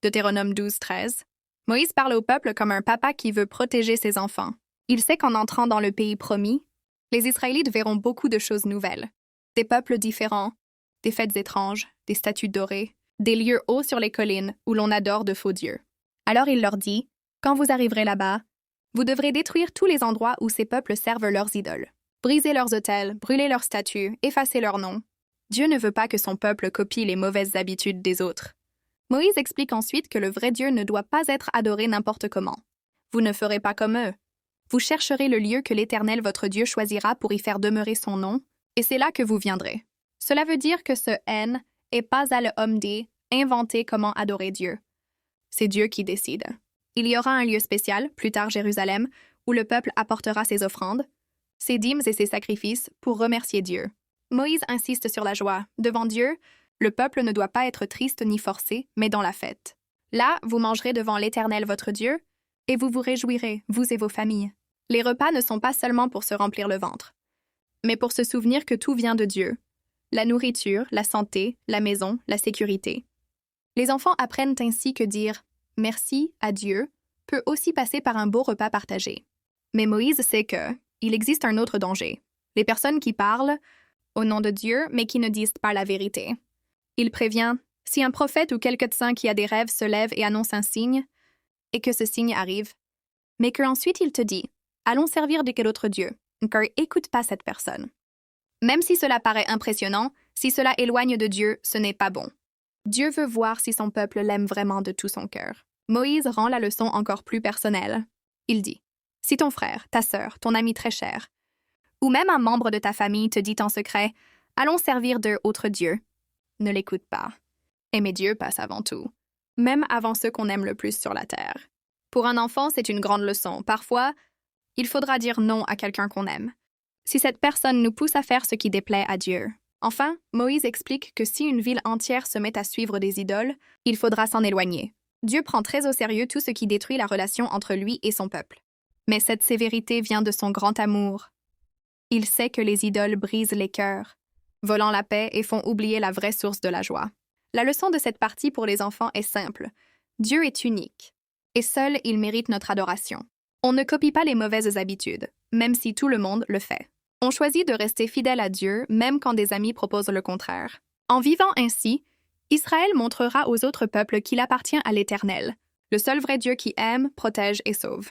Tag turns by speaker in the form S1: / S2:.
S1: Deutéronome 12:13. Moïse parle au peuple comme un papa qui veut protéger ses enfants. Il sait qu'en entrant dans le pays promis, les Israélites verront beaucoup de choses nouvelles. Des peuples différents, des fêtes étranges, des statues dorées, des lieux hauts sur les collines où l'on adore de faux dieux. Alors il leur dit, « Quand vous arriverez là-bas, vous devrez détruire tous les endroits où ces peuples servent leurs idoles. Briser leurs autels, brûler leurs statues, effacer leurs noms. Dieu ne veut pas que son peuple copie les mauvaises habitudes des autres. » Moïse explique ensuite que le vrai Dieu ne doit pas être adoré n'importe comment. Vous ne ferez pas comme eux. Vous chercherez le lieu que l'Éternel votre Dieu choisira pour y faire demeurer son nom, et c'est là que vous viendrez. Cela veut dire que ce N est pas à l'homme inventer comment adorer Dieu. C'est Dieu qui décide. Il y aura un lieu spécial, plus tard Jérusalem, où le peuple apportera ses offrandes, ses dîmes et ses sacrifices pour remercier Dieu. Moïse insiste sur la joie. Devant Dieu, le peuple ne doit pas être triste ni forcé, mais dans la fête. Là, vous mangerez devant l'Éternel votre Dieu, et vous vous réjouirez, vous et vos familles. Les repas ne sont pas seulement pour se remplir le ventre, mais pour se souvenir que tout vient de Dieu. La nourriture, la santé, la maison, la sécurité. Les enfants apprennent ainsi que dire « merci » à Dieu peut aussi passer par un beau repas partagé. Mais Moïse sait qu'il existe un autre danger. Les personnes qui parlent au nom de Dieu, mais qui ne disent pas la vérité. Il prévient, si un prophète ou quelque de saint qui a des rêves se lève et annonce un signe, et que ce signe arrive, mais qu'ensuite il te dit, allons servir de quel autre Dieu, car écoute pas cette personne. Même si cela paraît impressionnant, si cela éloigne de Dieu, ce n'est pas bon. Dieu veut voir si son peuple l'aime vraiment de tout son cœur. Moïse rend la leçon encore plus personnelle. Il dit, si ton frère, ta sœur, ton ami très cher, ou même un membre de ta famille te dit en secret, allons servir d'autres dieux, ne l'écoute pas. Aimer Dieu passe avant tout, même avant ceux qu'on aime le plus sur la terre. Pour un enfant, c'est une grande leçon. Parfois, il faudra dire non à quelqu'un qu'on aime, si cette personne nous pousse à faire ce qui déplaît à Dieu. Enfin, Moïse explique que si une ville entière se met à suivre des idoles, il faudra s'en éloigner. Dieu prend très au sérieux tout ce qui détruit la relation entre lui et son peuple. Mais cette sévérité vient de son grand amour. Il sait que les idoles brisent les cœurs, volant la paix et font oublier la vraie source de la joie. La leçon de cette partie pour les enfants est simple. Dieu est unique, et seul il mérite notre adoration. On ne copie pas les mauvaises habitudes, même si tout le monde le fait. On choisit de rester fidèle à Dieu, même quand des amis proposent le contraire. En vivant ainsi, Israël montrera aux autres peuples qu'il appartient à l'Éternel, le seul vrai Dieu qui aime, protège et sauve.